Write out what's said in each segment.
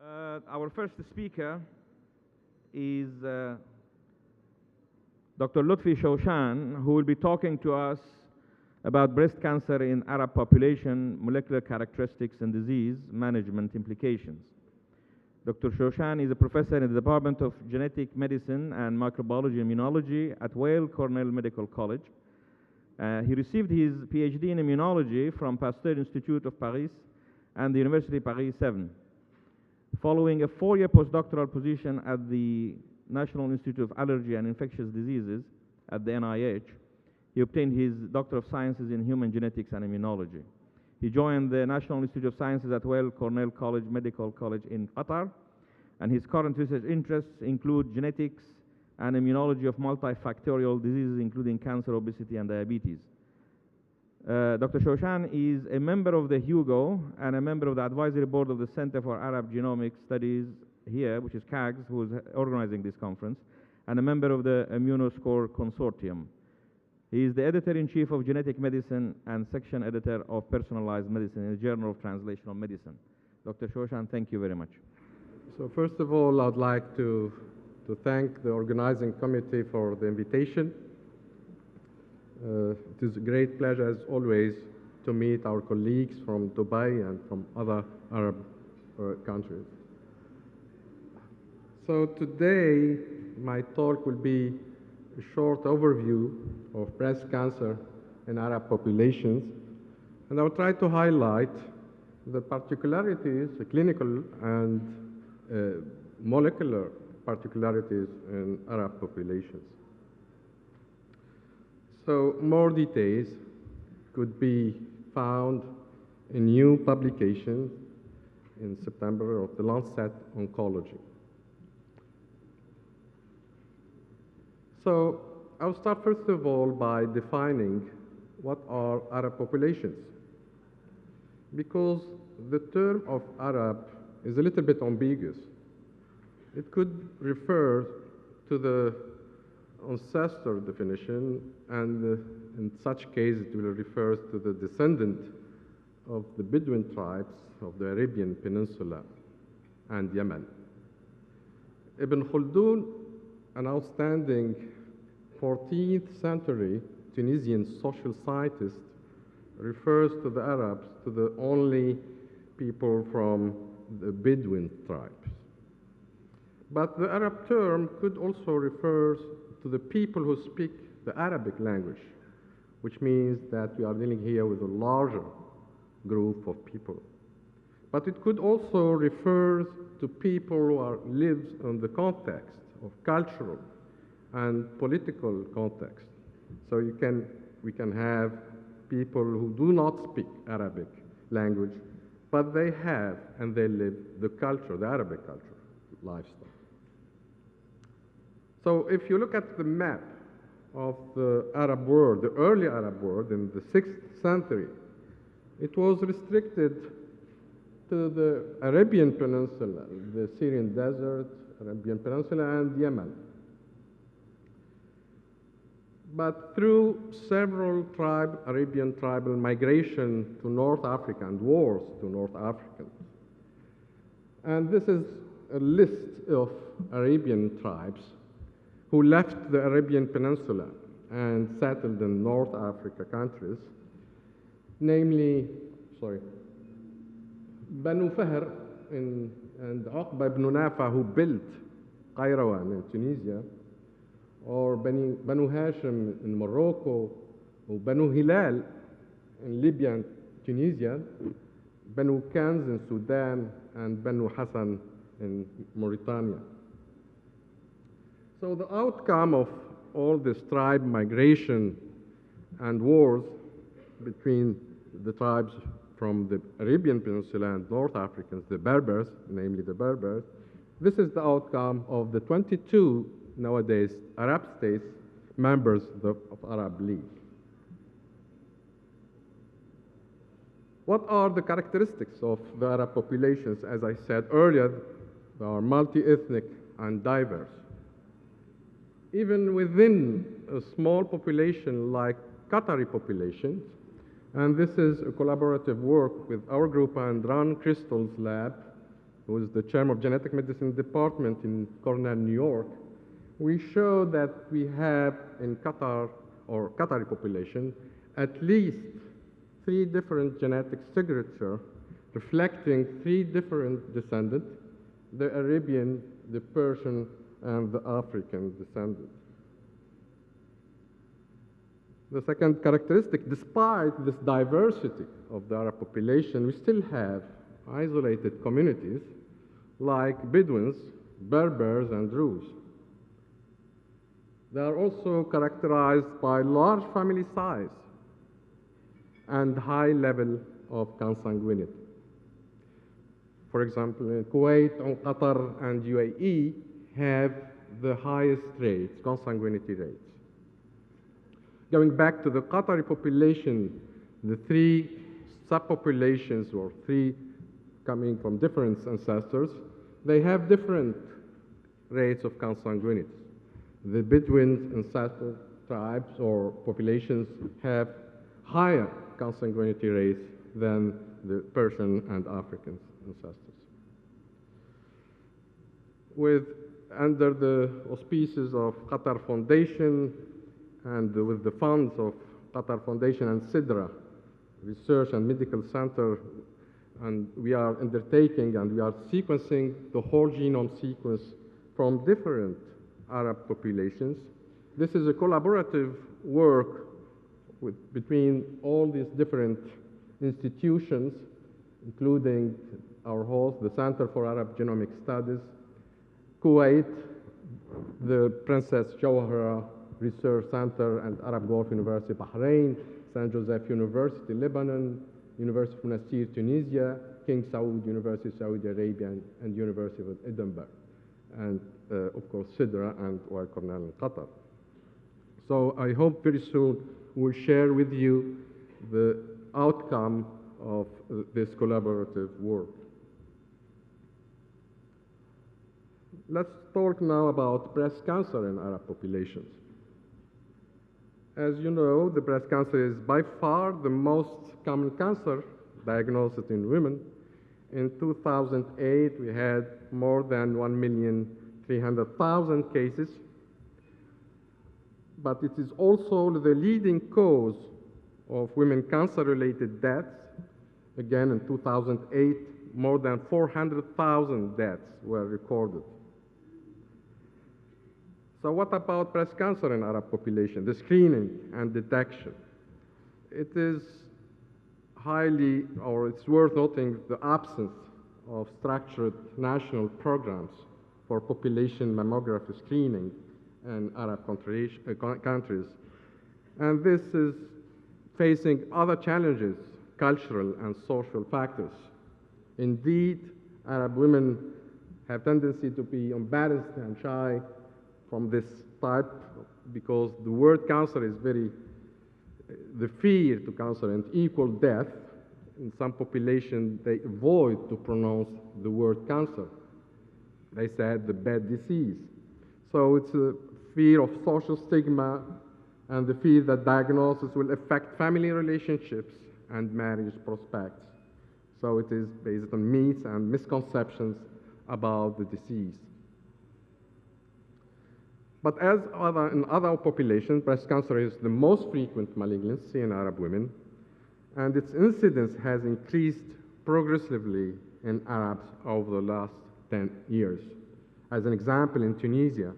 Our first speaker is Dr. Lotfi Chouchanne, who will be talking to us about breast cancer in Arab population, molecular characteristics and disease management implications. Dr. Chouchanne is a professor in the Department of Genetic Medicine and Microbiology Immunology at Weill Cornell Medical College. He received his PhD in immunology from Pasteur Institute of Paris and the University of Paris 7. Following a 4-year postdoctoral position at the National Institute of Allergy and Infectious Diseases at the NIH, he obtained his Doctor of Sciences in Human Genetics and Immunology. He joined the National Institute of Sciences at Weill Cornell College Medical College in Qatar, and his current research interests include genetics and immunology of multifactorial diseases, including cancer, obesity, and diabetes. Dr. Chouchanne is a member of the HUGO and a member of the advisory board of the Center for Arab Genomic Studies here, which is PAHGC, who is organizing this conference, and a member of the Immunoscore Consortium. He is the editor-in-chief of Genetic Medicine and section editor of Personalized Medicine in the Journal of Translational Medicine. Dr. Chouchanne, thank you very much. So first of all, I'd like to thank the organizing committee for the invitation. It is a great pleasure, as always, to meet our colleagues from Dubai and from other Arab countries. So today, my talk will be a short overview of breast cancer in Arab populations, and I will try to highlight the particularities, the clinical and molecular particularities in Arab populations. So more details could be found in new publications in September of the Lancet Oncology. So I'll start first of all by defining what are Arab populations, because the term of Arab is a little bit ambiguous. It could refer to the ancestor definition, and in such case it will refer to the descendant of the Bedouin tribes of the Arabian Peninsula and Yemen. Ibn Khaldun, an outstanding 14th century Tunisian social scientist, refers to the Arabs to the only people from the Bedouin tribes. But the Arab term could also refer to the people who speak the Arabic language, which means that we are dealing here with a larger group of people. But it could also refer to people who live in the context of cultural and political context. So we can have people who do not speak Arabic language, but they have and they live the culture, the Arabic culture, lifestyle. So if you look at the map of the Arab world, the early Arab world in the 6th century, it was restricted to the Arabian Peninsula, the Syrian desert, Arabian Peninsula, and Yemen. But through several Arabian tribal migration to North Africa and wars to North Africans, and this is a list of Arabian tribes who left the Arabian Peninsula and settled in North Africa countries, namely, Banu Fahr and Uqba ibn Nafa, who built Qayrawan in Tunisia, or Banu Hashim in Morocco, or Banu Hilal in Libya and Tunisia, Banu Kanz in Sudan, and Banu Hassan in Mauritania. So the outcome of all this tribe migration and wars between the tribes from the Arabian Peninsula and North Africans, the Berbers, namely the Berbers, this is the outcome of the 22 nowadays Arab states members of Arab League. What are the characteristics of the Arab populations? As I said earlier, they are multi-ethnic and diverse. Even within a small population like Qatari populations, and this is a collaborative work with our group and Ron Crystal's lab who is the chairman of genetic medicine department in Cornell, New York, we show that we have in Qatar, or Qatari population, at least 3 different genetic signatures reflecting 3 different descendants, the Arabian, the Persian, and the African descendant. The second characteristic, despite this diversity of the Arab population, we still have isolated communities like Bedouins, Berbers, and Druze. They are also characterized by large family size and high level of consanguinity. For example, Kuwait, Qatar, and UAE have the highest rates, consanguinity rates. Going back to the Qatari population, the 3 subpopulations, or 3 coming from different ancestors, they have different rates of consanguinity. The Bedouin ancestral tribes or populations have higher consanguinity rates than the Persian and African ancestors. Under the auspices of Qatar Foundation and with the funds of Qatar Foundation and SIDRA, Research and Medical Center, and we are undertaking and we are sequencing the whole genome sequence from different Arab populations. This is a collaborative work between all these different institutions, including our host, the Center for Arab Genomic Studies, Kuwait, the Princess Jawhara Research Center and Arab Gulf University, Bahrain, St. Joseph University, Lebanon, University of Nasir, Tunisia, King Saud University, Saudi Arabia, and University of Edinburgh, and of course, SIDRA and Royal Cornell in Qatar. So I hope very soon we'll share with you the outcome of this collaborative work. Let's talk now about breast cancer in Arab populations. As you know, the breast cancer is by far the most common cancer diagnosed in women. In 2008, we had more than 1,300,000 cases, but it is also the leading cause of women cancer-related deaths. Again, in 2008, more than 400,000 deaths were recorded. So what about breast cancer in Arab population, the screening and detection? It is it's worth noting the absence of structured national programs for population mammography screening in Arab countries. And this is facing other challenges, cultural and social factors. Indeed, Arab women have tendency to be embarrassed and shy from this type because the word cancer is the fear to cancer and equal death. In some population, they avoid to pronounce the word cancer. They said the bad disease. So it's a fear of social stigma and the fear that diagnosis will affect family relationships and marriage prospects. So it is based on myths and misconceptions about the disease. But as in other populations, breast cancer is the most frequent malignancy in Arab women, and its incidence has increased progressively in Arabs over the last 10 years. As an example, in Tunisia,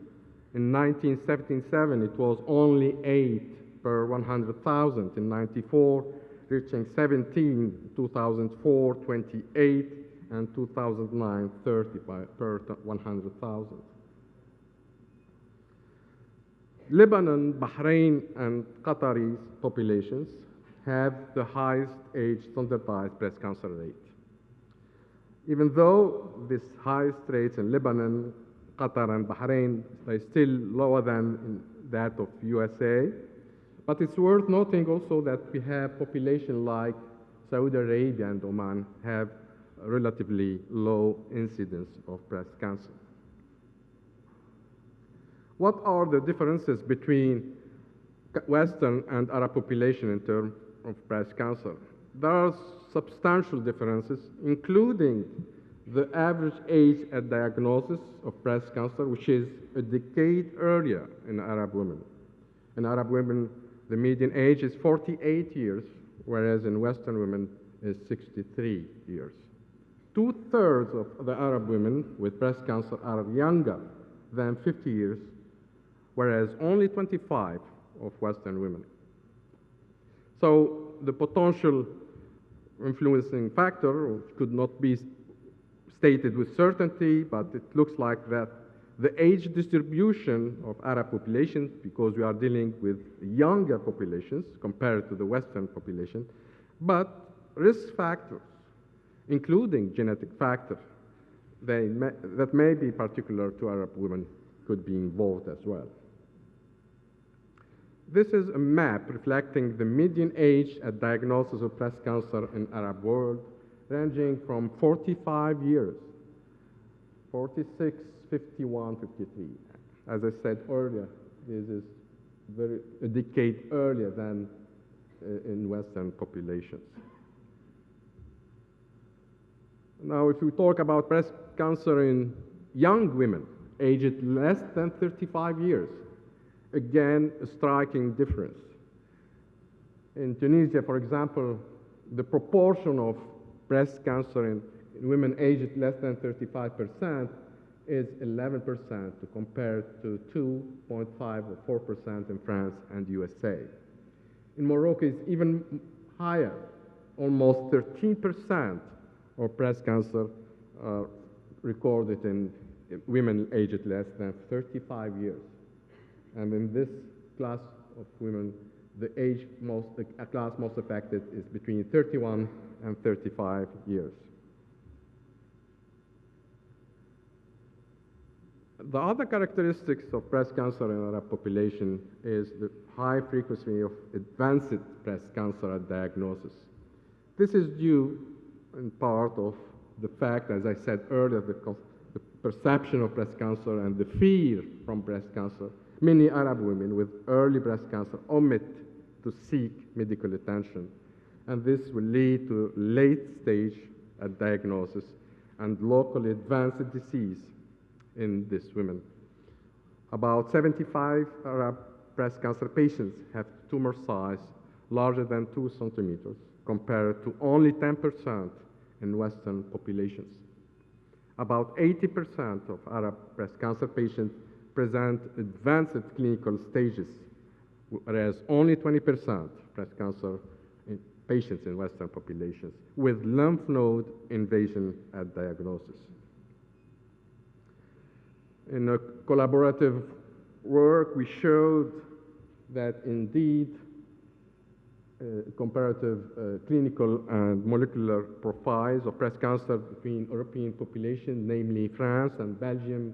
in 1977, it was only 8 per 100,000. In 94, reaching 17, 2004, 28, and 2009, 30 per 100,000. Lebanon, Bahrain, and Qatari populations have the highest age standardized breast cancer rate. Even though this highest rates in Lebanon, Qatar, and Bahrain are still lower than that of USA, but it's worth noting also that we have populations like Saudi Arabia and Oman have a relatively low incidence of breast cancer. What are the differences between Western and Arab population in terms of breast cancer? There are substantial differences, including the average age at diagnosis of breast cancer, which is a decade earlier in Arab women. In Arab women, the median age is 48 years, whereas in Western women is 63 years. 2/3 of the Arab women with breast cancer are younger than 50 years, whereas only 25 of Western women. So the potential influencing factor could not be stated with certainty, but it looks like that the age distribution of Arab populations, because we are dealing with younger populations compared to the Western population, but risk factors, including genetic factors, that may be particular to Arab women, could be involved as well. This is a map reflecting the median age at diagnosis of breast cancer in Arab world, ranging from 45 years, 46, 51, 53. As I said earlier, this is a decade earlier than in Western populations. Now, if we talk about breast cancer in young women, aged less than 35 years, again, a striking difference. In Tunisia, for example, the proportion of breast cancer in women aged less than 35% is 11% compared to 2.5 or 4% in France and USA. In Morocco, it's even higher, almost 13% of breast cancer recorded in women aged less than 35 years. And in this class of women, the class most affected is between 31 and 35 years. The other characteristics of breast cancer in Arab population is the high frequency of advanced breast cancer at diagnosis. This is due in part of the fact, as I said earlier, the perception of breast cancer and the fear from breast cancer. Many Arab women with early breast cancer omit to seek medical attention, and this will lead to late stage at diagnosis and locally advanced disease in these women. About 75 Arab breast cancer patients have tumor size larger than 2 centimeters, compared to only 10% in Western populations. About 80% of Arab breast cancer patients present advanced clinical stages, whereas only 20% breast cancer in patients in Western populations with lymph node invasion at diagnosis. In a collaborative work, we showed that indeed comparative clinical and molecular profiles of breast cancer between European populations, namely France and Belgium,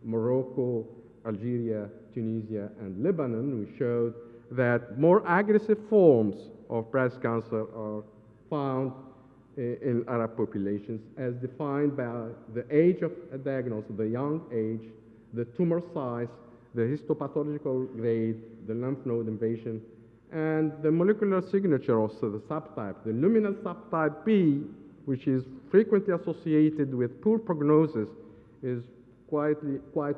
Morocco, Algeria, Tunisia, and Lebanon. We showed that more aggressive forms of breast cancer are found in Arab populations as defined by the age of diagnosis, the young age, the tumor size, the histopathological grade, the lymph node invasion, and the molecular signature of the subtype, the luminal subtype B, which is frequently associated with poor prognosis, is quite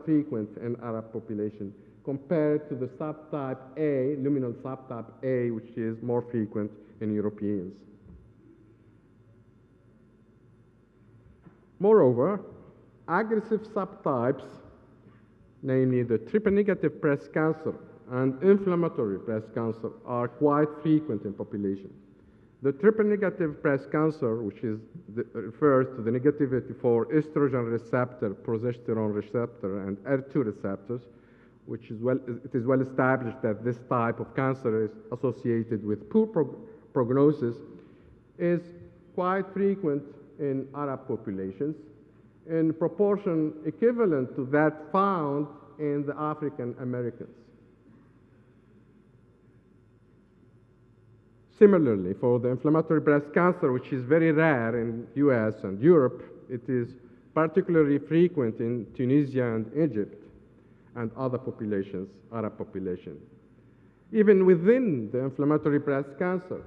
frequent in Arab population compared to the subtype A, luminal subtype A, which is more frequent in Europeans. Moreover, aggressive subtypes, namely the triple-negative breast cancer and inflammatory breast cancer, are quite frequent in population. The triple-negative breast cancer, which refers to the negativity for estrogen receptor, progesterone receptor, and HER2 receptors, which is it is well established that this type of cancer is associated with poor prognosis, is quite frequent in Arab populations in proportion equivalent to that found in the African Americans. Similarly, for the inflammatory breast cancer, which is very rare in US and Europe, it is particularly frequent in Tunisia and Egypt and other populations, Arab populations. Even within the inflammatory breast cancer,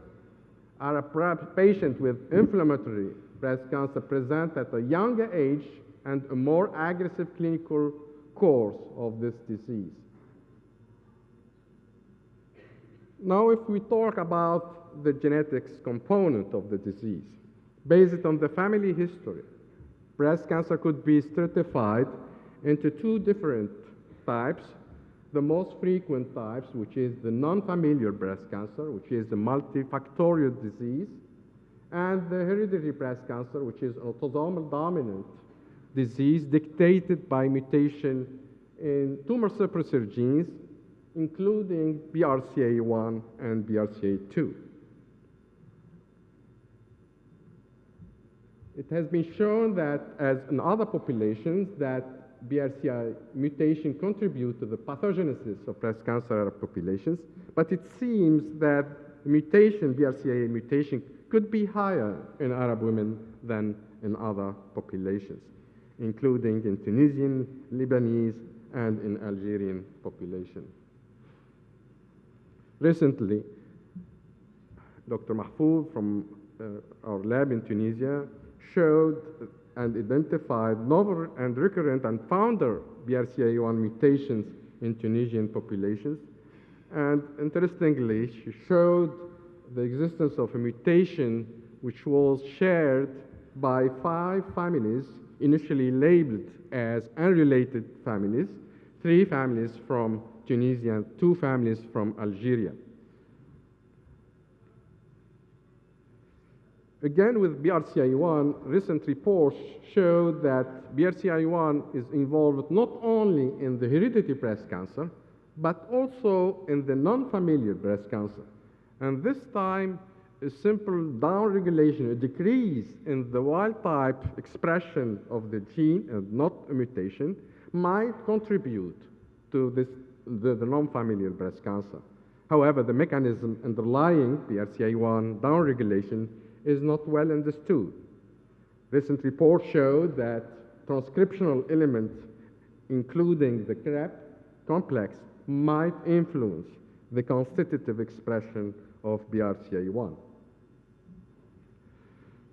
Arab patients with inflammatory breast cancer present at a younger age and a more aggressive clinical course of this disease. Now, if we talk about the genetics component of the disease, based on the family history, breast cancer could be stratified into two different types. The most frequent types, which is the non-familial breast cancer, which is a multifactorial disease, and the hereditary breast cancer, which is an autosomal dominant disease dictated by mutation in tumor suppressor genes, including BRCA1 and BRCA2. It has been shown that, as in other populations, that BRCA mutation contribute to the pathogenesis of breast cancer populations, but it seems that mutation, BRCA mutation, could be higher in Arab women than in other populations, including in Tunisian, Lebanese, and in Algerian population. Recently, Dr. Mahfouz from our lab in Tunisia showed and identified novel and recurrent and founder BRCA1 mutations in Tunisian populations. And interestingly, she showed the existence of a mutation which was shared by 5 families, initially labeled as unrelated families, 3 families from Tunisia and 2 families from Algeria. Again, with BRCA1, recent reports showed that BRCA1 is involved not only in the hereditary breast cancer, but also in the non-familial breast cancer. And this time, a simple downregulation, a decrease in the wild-type expression of the gene, and not a mutation, might contribute to the non-familial breast cancer. However, the mechanism underlying BRCA1 downregulation is not well understood. Recent reports showed that transcriptional elements, including the CREP complex, might influence the constitutive expression of BRCA1.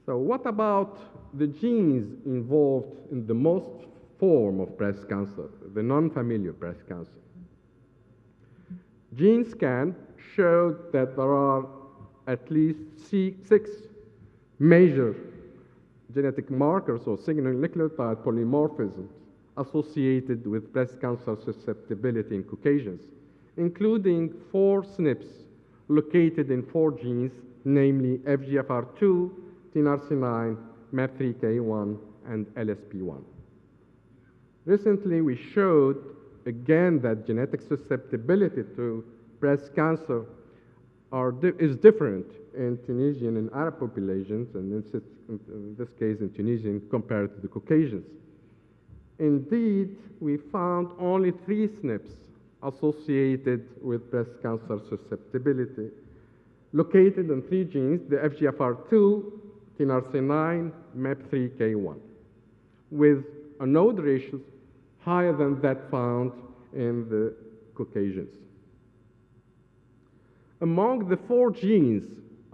So what about the genes involved in the most form of breast cancer, the non-familial breast cancer? Gene scan showed that there are at least 6 major genetic markers or single nucleotide polymorphisms associated with breast cancer susceptibility in Caucasians, including 4 SNPs located in 4 genes, namely FGFR2, TNRC9, MAP3K1, and LSP1. Recently, we showed again that genetic susceptibility to breast cancer is different in Tunisian and Arab populations, and in this case in Tunisian compared to the Caucasians. Indeed, we found only 3 SNPs associated with breast cancer susceptibility, located in 3 genes, the FGFR2, TNRC9, MAP3K1, with a node ratio higher than that found in the Caucasians. Among the 4 genes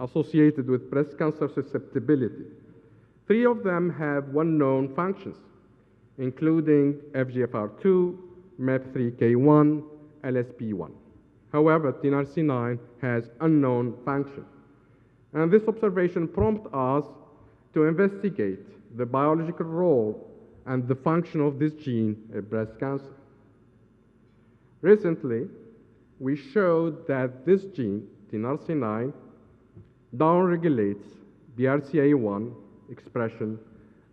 associated with breast cancer susceptibility, 3 of them have well-known functions, including FGFR2, MAP3K1, LSP1. However, TNRC9 has unknown function. And this observation prompted us to investigate the biological role and the function of this gene in breast cancer. Recently, we showed that this gene, TNRC9, downregulates BRCA1 expression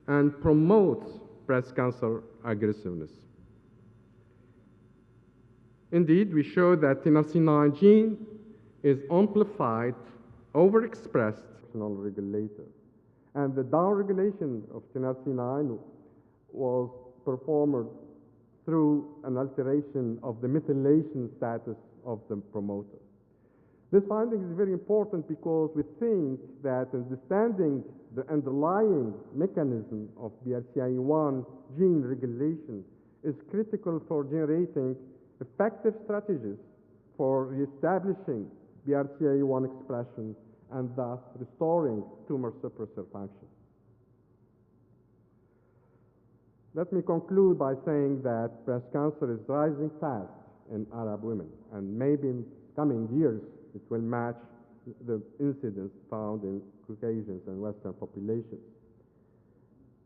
and promotes breast cancer aggressiveness. Indeed, we showed that TNRC9 gene is amplified, overexpressed regulator. And the downregulation of TNRC9 was performed through an alteration of the methylation status of the promoter. This finding is very important because we think that understanding the underlying mechanism of BRCA1 gene regulation is critical for generating effective strategies for reestablishing BRCA1 expression and thus restoring tumor suppressor function. Let me conclude by saying that breast cancer is rising fast in Arab women, and maybe in coming years it will match the incidence found in Caucasians and Western populations.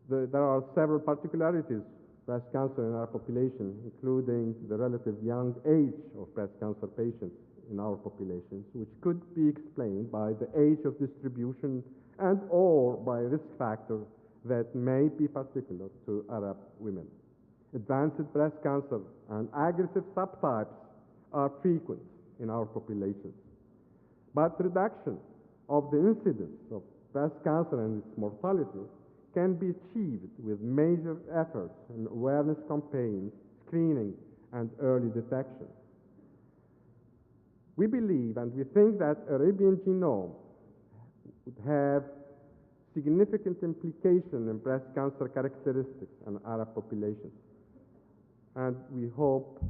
There are several particularities of breast cancer in our population, including the relative young age of breast cancer patients in our populations, which could be explained by the age of distribution and or by risk factors that may be particular to Arab women. Advanced breast cancer and aggressive subtypes are frequent in our populations. But reduction of the incidence of breast cancer and its mortality can be achieved with major efforts in awareness campaigns, screening, and early detection. We believe and we think that Arabian genome would have significant implication in breast cancer characteristics in Arab populations. And we hope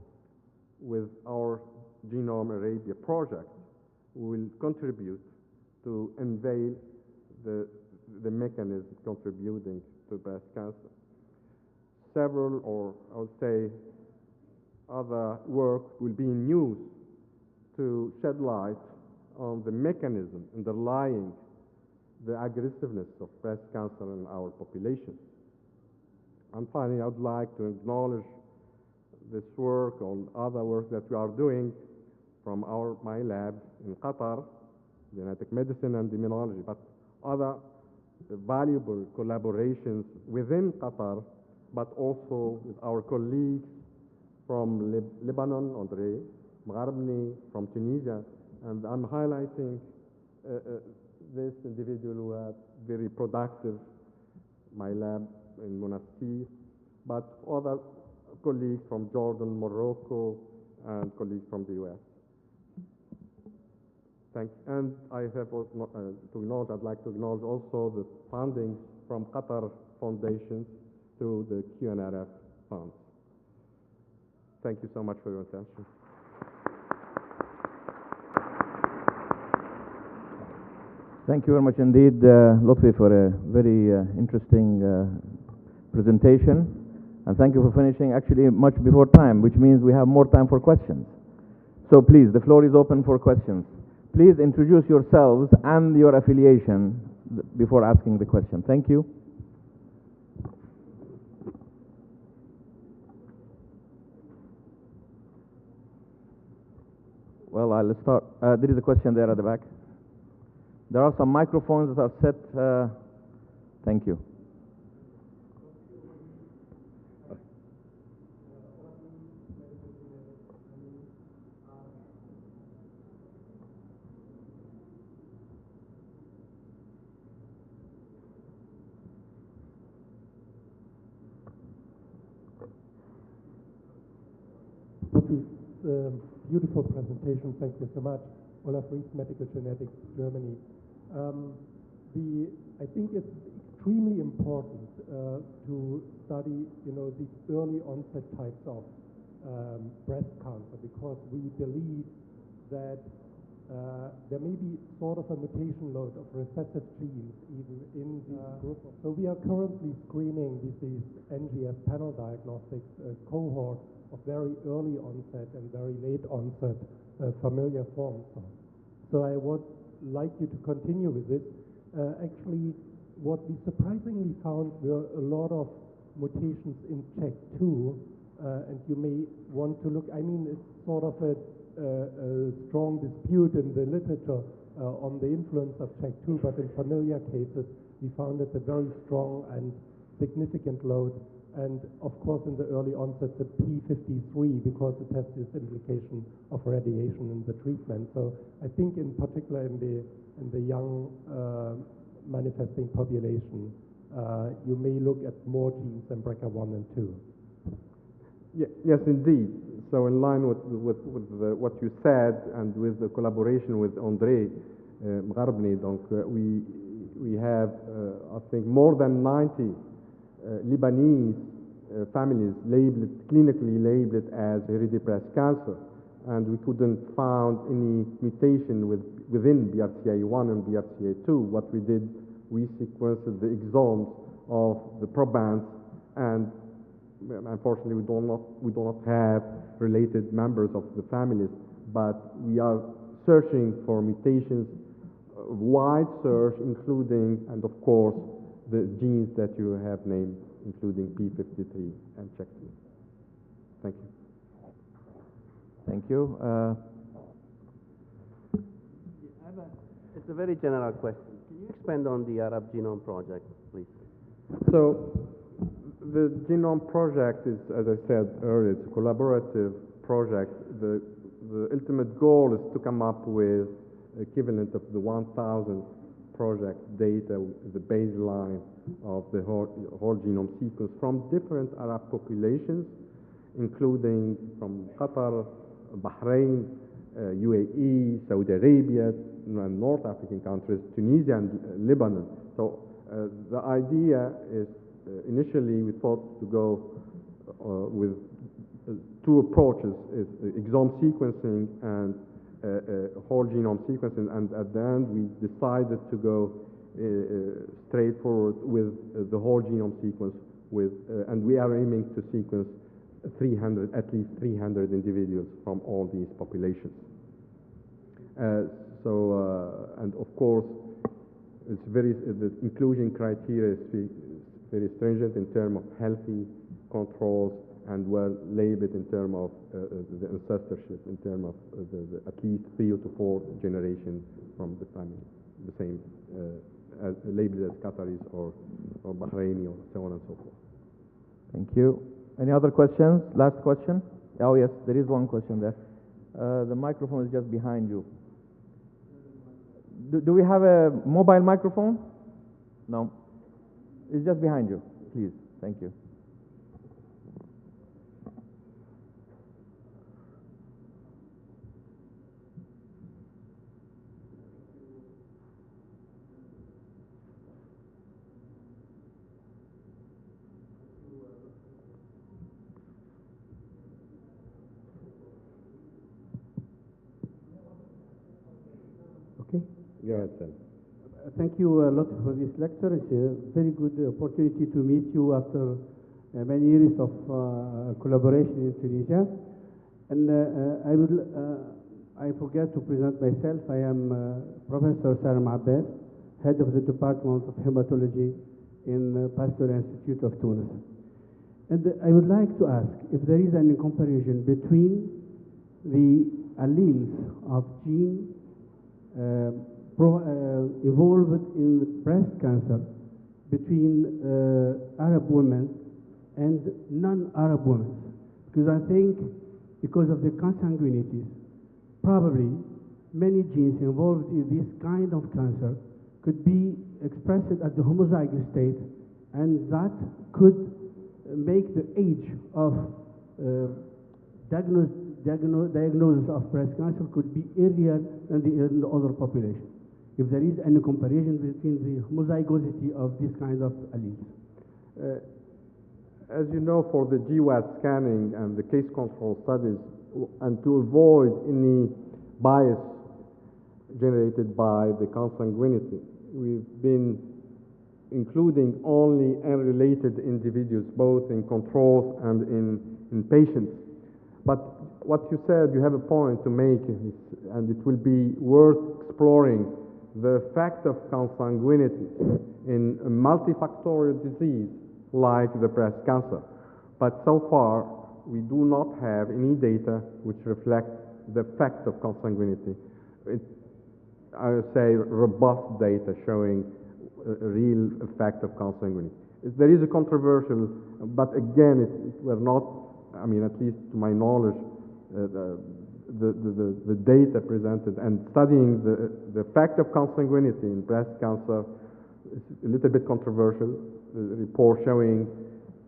with our Genome Arabia project, we will contribute to unveil the mechanism contributing to breast cancer. Several, or I would say, other work will be in use to shed light on the mechanism underlying the aggressiveness of breast cancer in our population. And finally, I would like to acknowledge this work or other work that we are doing from my lab in Qatar, genetic medicine and immunology, but other valuable collaborations within Qatar, but also with our colleagues from Lebanon, Andre Mgharbni, from Tunisia, and I'm highlighting this individual who was very productive, my lab in Monastir, but other colleagues from Jordan, Morocco, and colleagues from the US. Thanks. And I have I'd like to acknowledge also the funding from Qatar foundations through the QNRF funds. Thank you so much for your attention. Thank you very much indeed, Lotfi, for a very interesting presentation. And thank you for finishing actually much before time, which means we have more time for questions. So please, the floor is open for questions. Please introduce yourselves and your affiliation before asking the question. Thank you. Well, I'll start. There is a question there at the back. There are some microphones that are set. Thank you. Beautiful presentation, thank you so much. Olaf Rees, Medical Genetics, Germany. I think it's extremely important to study, these early onset types of breast cancer, because we believe that there may be sort of a mutation load of recessive genes even in this group. So we are currently screening with these NGS panel diagnostics cohort of very early onset and very late onset familiar forms. So I would like you to continue with this. Actually, what we surprisingly found were a lot of mutations in CHEK2, and you may want to look, it's sort of a strong dispute in the literature on the influence of CHEK2, but in familiar cases, we found it a very strong and significant load. And of course, in the early onset, the P53, because it has this implication of radiation in the treatment. So I think, in particular, in the young manifesting population, you may look at more genes than BRCA1 and 2. Yes, indeed. So in line with what you said, and with the collaboration with Andre Mgharbni, we have, I think, more than 90 Lebanese families clinically labeled as hereditary breast cancer, and we couldn't find any mutation within BRCA1 and BRCA2. What we did, we sequenced the exomes of the probands and unfortunately, we do not have related members of the families, but we are searching for mutations, wide search, including, and of course, the genes that you have named, including P53 and CHEK2. Thank you. Thank you. It's a very general question. Can you expand on the Arab Genome Project, please? So, the Genome Project is, as I said earlier, it's a collaborative project. The ultimate goal is to come up with equivalent of the 1,000 project data, the baseline of the whole genome sequence from different Arab populations, including from Qatar, Bahrain, UAE, Saudi Arabia, and North African countries, Tunisia and Lebanon. So the idea is, initially we thought to go with two approaches, is exome sequencing and whole genome sequencing, and at the end we decided to go straightforward with the whole genome sequence, and we are aiming to sequence at least 300 individuals from all these populations. And of course, the inclusion criteria is very stringent in terms of healthy controls and well labeled in terms of the ancestorship, in terms of at least 3 to 4 generations from the family, the same labeled as Qataris or Bahraini or so on and so forth. Thank you. Any other questions? Last question? Oh, yes, there is one question there. The microphone is just behind you. Do we have a mobile microphone? No. It's just behind you, please. Thank you. Okay. Go ahead, Sam. Thank you, Lotfi, for this lecture. It's a very good opportunity to meet you after many years of collaboration in Tunisia. And I forgot to present myself. I am Professor Salam Abbas, head of the Department of Hematology in Pasteur Institute of Tunis. And I would like to ask if there is any comparison between the alleles of gene evolved in breast cancer between Arab women and non-Arab women. Because I think because of the consanguinities, probably many genes involved in this kind of cancer could be expressed at the homozygous state, and that could make the age of diagnosis of breast cancer could be earlier than in the other population. If there is any comparison between the homozygosity of this kind of alleles. As you know, for the GWAS scanning and the case control studies, and to avoid any bias generated by the consanguinity, we've been including only unrelated individuals, both in controls and in patients. But what you said, you have a point to make, and it will be worth exploring the effect of consanguinity in a multifactorial disease like the breast cancer. But so far, we do not have any data which reflect the effect of consanguinity. I would say robust data showing a real effect of consanguinity. There is a controversial, but again, we're not, I mean, at least to my knowledge, the data presented and studying the effect of consanguinity in breast cancer is a little bit controversial. The report showing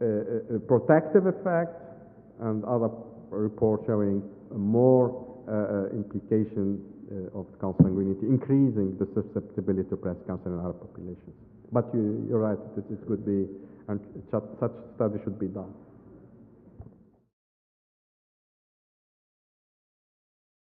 a protective effect and other reports showing a more implication of consanguinity, increasing the susceptibility to breast cancer in other populations. But you're right, it could be, and such study should be done.